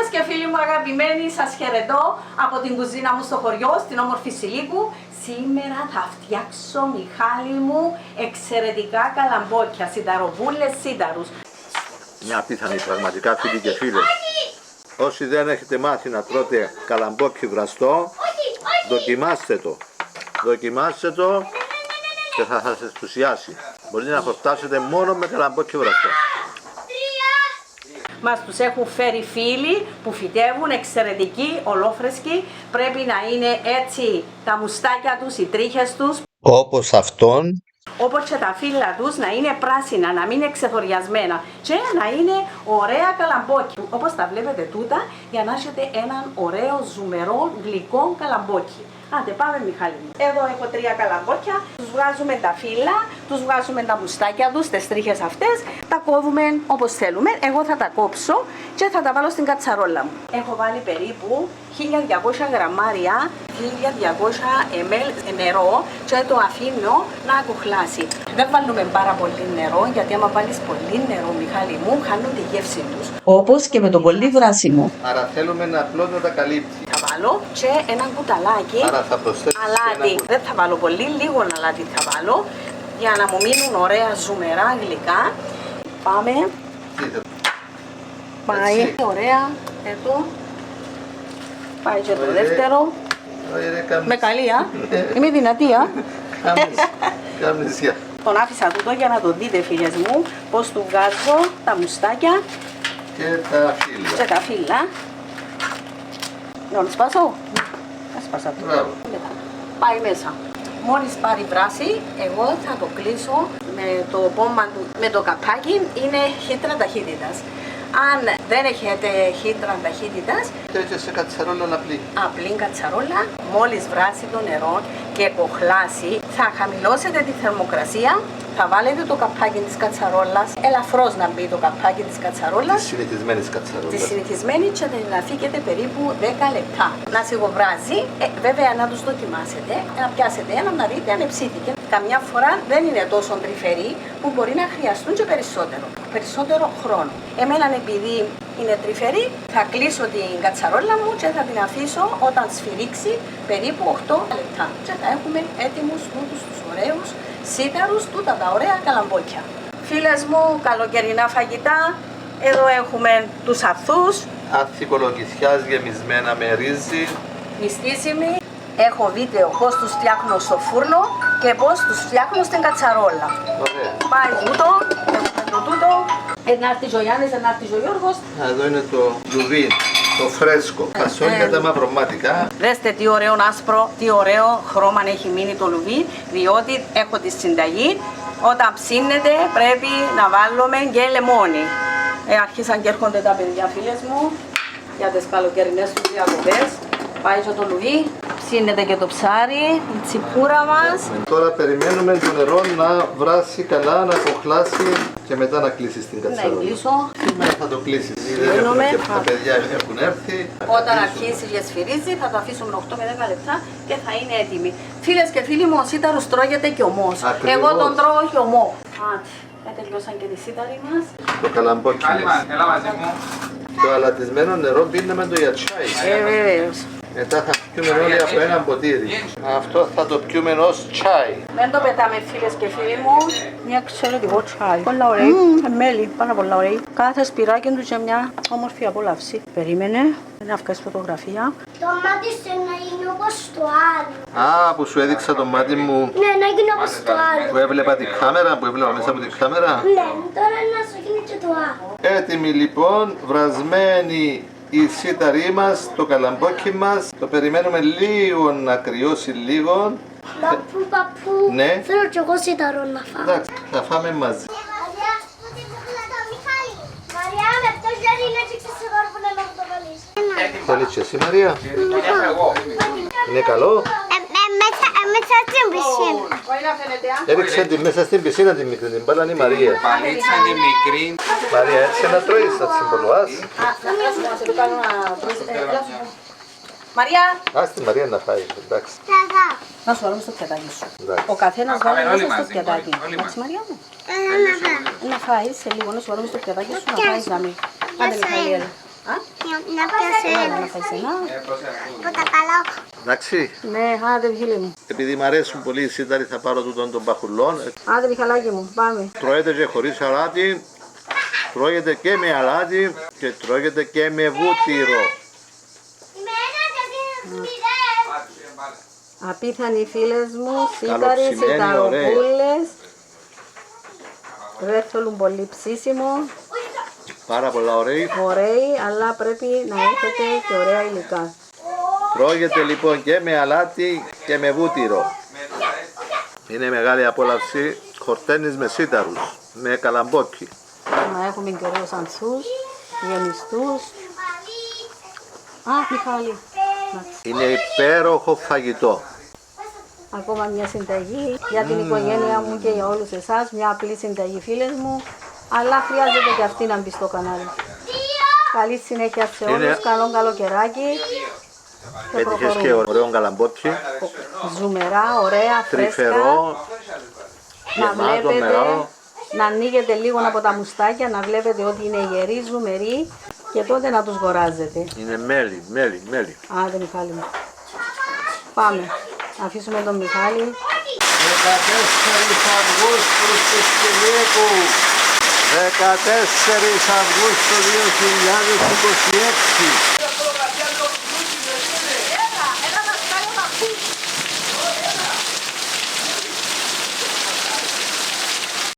Φίλες και φίλοι μου αγαπημένοι, σας χαιρετώ από την κουζίνα μου στο χωριό, στην όμορφη Σιλίκου. Σήμερα θα φτιάξω, Μιχάλη μου, εξαιρετικά καλαμπόκια, σιταροβούλες σίταρους. Μια απίθανη πραγματικά, φίλοι και φίλες. Όσοι δεν έχετε μάθει να τρώτε καλαμπόκι βραστό, δοκιμάστε το. Δοκιμάστε το και θα σας ενθουσιάσει. Μπορείτε να χορτάσετε μόνο με καλαμπόκι βραστό. Μας τους έχουν φέρει φίλοι που φυτεύουν, εξαιρετικοί, ολόφρεσκοι. Πρέπει να είναι έτσι τα μουστάκια τους, οι τρίχες τους. Όπως αυτόν. Όπως και τα φύλλα τους να είναι πράσινα, να μην είναι ξεθοριασμένα και να είναι ωραία καλαμπόκι. Όπως τα βλέπετε τούτα, για να έχετε έναν ωραίο, ζουμερό, γλυκό καλαμπόκι. Άντε πάμε Μιχάλη μου. Εδώ έχω 3 καλαμπόκια, τους βγάζουμε τα φύλλα, τους βγάζουμε τα μουστάκια τους, τις τρίχες αυτές, τα κόβουμε όπως θέλουμε. Εγώ θα τα κόψω και θα τα βάλω στην κατσαρόλα μου. Έχω βάλει περίπου 1200 γραμμάρια, 1200 ml νερό και το αφήνω να ακουχλάσει. Δεν βάλουμε πάρα πολύ νερό, γιατί άμα βάλεις πολύ νερό, Μιχάλη μου, χάνουν τη γεύση τους. Όπως και με το πολύ βράσιμο. Άρα θέλουμε να απλώς να τα καλύπτει. Θα βάλω και ένα κουταλάκι αλάτι. Δεν θα βάλω πολύ, λίγο αλάτι θα βάλω για να μου μείνουν ωραία ζουμερά γλυκά. Πάμε. Πάει ωραία. Εδώ. Πάει και το δεύτερο. Με καλή, α. Είμαι δυνατή, α. Τον άφησα τούτο για να το δείτε, φίλες μου, πώς του βγάζω τα μουστάκια και τα φύλλα. Να το σπάσω. Θα σπάσα το. Πάει μέσα. Μόλις πάρει βράση, εγώ θα το κλείσω με το πόμα του, με το καπάκι, είναι χύτρα ταχύτητας. Αν δεν έχετε χύτρα ταχύτητας, έτσι σε κατσαρόλα απλή. Απλή κατσαρόλα, μόλις βράσει το νερό και κοχλάσει, θα χαμηλώσετε τη θερμοκρασία. Θα βάλετε το καπάκι της κατσαρόλας, ελαφρώς να μπει το καπάκι της κατσαρόλας. Της συνηθισμένης κατσαρόλας. Τη συνηθισμένη και να φύγετε περίπου 10 λεπτά. Να σιγοβράζει, βέβαια να τους δοκιμάσετε, να πιάσετε ένα να δείτε αν εψήθηκε. Καμιά φορά δεν είναι τόσο τρυφερή που μπορεί να χρειαστούν και περισσότερο χρόνο. Εμένα επειδή είναι τρυφερή, θα κλείσω την κατσαρόλα μου και θα την αφήσω όταν σφυρίξει περίπου 8 λεπτά. Και θα έχουμε έτοιμους τούτους τους ωραίους σίταρους, τούτα τα ωραία καλαμπόκια. Φίλες μου, καλοκαιρινά φαγητά, εδώ έχουμε τους αθούς. Άθη κολοκυθιάς γεμισμένα με ρύζι. Μυστήσιμοι. Έχω βίντεο πώς τους φτιάχνω στο φούρνο και πώς τους φτιάχνω στην κατσαρόλα. Ωραία. Πάει τούτο, έχουμε το τούτο. Ένα έρθει ο Γιάννης, ένα έρθει ο Γιώργος. Εδώ είναι το λουβί, το φρέσκο. Φασόλια τα μαυρομάτικα. Δέστε τι ωραίο άσπρο, τι ωραίο χρώμα έχει μείνει το λουβί, διότι έχω τη συνταγή. Όταν ψήνεται πρέπει να βάλουμε και λεμόνι. Άρχισαν και έρχονται τα παιδιά, φίλες μου, για τις καλοκαιρινές τους διακοπές. Πάει και το λουβί, ψήνεται και το ψάρι, η τσιπούρα μας. Τώρα περιμένουμε το νερό να βράσει καλά, να κοχλάσει και μετά να κλείσει την κατσαρόλα. Να κλείσω. Θα το κλείσεις. Τα παιδιά έχουν έρθει. Όταν αρχίσει και σφυρίζει θα το αφήσουμε 8 με 10 λεπτά και θα είναι έτοιμη. Φίλες και φίλοι μου, ο σίταρος τρώγεται και ομός. Εγώ τον τρώω όχι ομό. Τελειώσαν και τη σίταρη μας. Το καλαμπόκι μας. Το αλατισμένο νερό πίνουμε το για τσάι. Βεβαίως. Μετά θα πιούμε όλοι από ένα ποτήρι. Αυτό θα το πιούμε ως τσάι. Δεν το πετάμε, φίλες και φίλοι μου. Μια εξαιρετικό τσάι. Πολλά ωραία. Μέλι, πάρα πολλά ωραία. Κάθε σπυράκι του και μια όμορφη απόλαυση. Περίμενε να βγάλεις φωτογραφία. Το μάτι σου να γίνει όπως το άλλο. Α, που σου έδειξα το μάτι μου. Ναι, να γίνει όπως το άλλο. Που έβλεπα την κάμερα, που έβλεπα μέσα από την κάμερα. Ναι, τώρα να σου γίνει και το άλλο. Έτοιμη λοιπόν, βρασμένη η σίταρή μας, το καλαμπόκι μας. Το περιμένουμε λίγο να κρυώσει λίγο. Παππού, Ναι. θέλω κι εγώ σιταρό να φάω. Εντάξει, θα φάμε μαζί. Μαριά, με ποιο χέρι είναι έτσι ξεσυγόρφωνε να μου το βάλεις. Θέλεις και εσύ Μαρία? Είναι καλό? Μέσα στην πισίνα. Έριξε τη μέσα στην πισίνα τη μικρή, την μπάλανε η Μαρία. Παλίτσα τη μικρή. Μαρία, έτσι να τρώεις, θα την πολλουάς. Μαρία, Ας τη Μαρία να φάει, εντάξει. να σου βάλουμε στο πιατάκι σου. Εντάξει. Ο καθένας βάλει Όλοι μέσα στο μαζί, πιατάκι. όλοι Εντάξει μαζί. Μαρία μου. Να φάεις σε λίγο, να σου βάλουμε στο πιατάκι σου να φάεις να μην. Άντε Μιχαήλ, Να πιάσει Να φάεις ένα. από τα καλά. Εντάξει. Ναι, άντε φίλοι μου. Επειδή μου αρέσουν πολύ οι σίταροι θα πάρω τούτον των παχουλών. Άντε Μιχαλάκη μου, πάμε. Τρώγεται και χωρίς αλάτι, τρώγεται και με αλάτι και τρώγεται και με βούτυρο. Απίθανοι οι φίλες μου, σίταροι, Καλοψημένοι, σιταροπούλες. Δεν θέλουν πολύ ψήσιμο, Πάρα πολλά ωραίοι. ωραίοι, αλλά πρέπει να έχετε και ωραία υλικά. Τρώγεται λοιπόν και με αλάτι και με βούτυρο. Είναι μεγάλη απόλαυση χορτένις με σίταρους, με καλαμπόκι. Να έχουμε και ωραίους ανθούς, γεμιστούς. Α, Μιχάλη, εντάξει. Είναι υπέροχο φαγητό. Ακόμα μια συνταγή για την οικογένειά μου και για όλους εσάς. Μια απλή συνταγή φίλες μου, αλλά χρειάζεται και αυτή να μπει στο κανάλι. Καλή συνέχεια σε όλους, Είναι- καλό καλοκαιράκι. Και Έτυχες και προχωρούμε. ωραίο καλαμπόκι, Ζουμερά, ωραία, φρέσκα. τρυφερό, Να γεμάτο, βλέπετε, μεγάλο. να ανοίγετε λίγο από τα μουστάκια, να βλέπετε ότι είναι γεροί, ζουμεροί και τότε να τους γοράζετε. Είναι μέλι, μέλι, μέλι. Άντε Μιχάλη μου. Πάμε. Αφήσουμε τον Μιχάλη. 14 Αυγούστου στη Κυριακού. 14 Αυγούστου 2026.